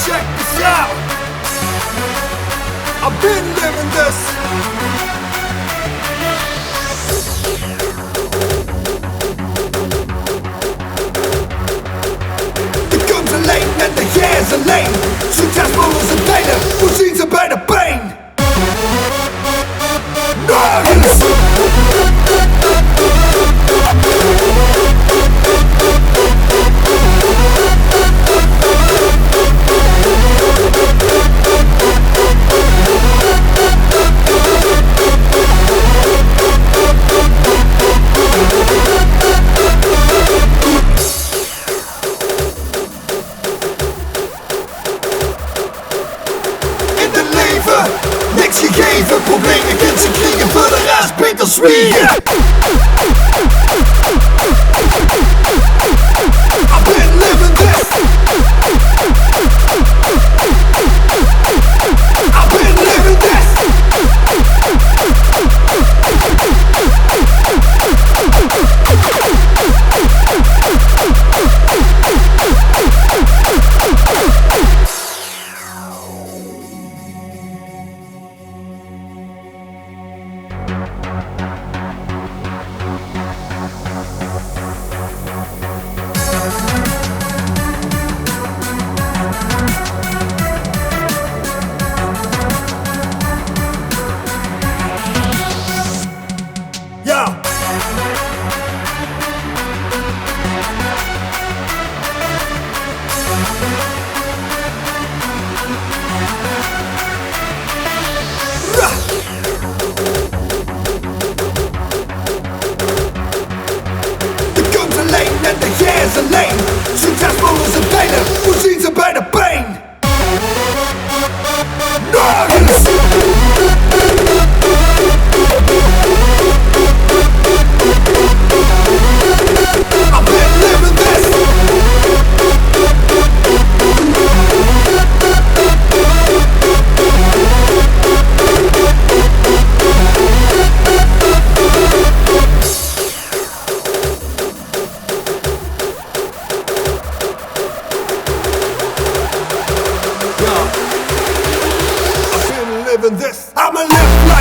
Check this out. I've been living this. The guns are lame and the hairs are lame. Success models are data. Routines are by the pain. Niks gegeven, problemen kunt ze kriegen, voor de rest beter zwiegen. I've been living this. I've been living this. En de hairs alleen. Succesvol is een delen. Hoe zien ze bij de pijn? Nergens. I've been living this. I've been living this. I'm a live life.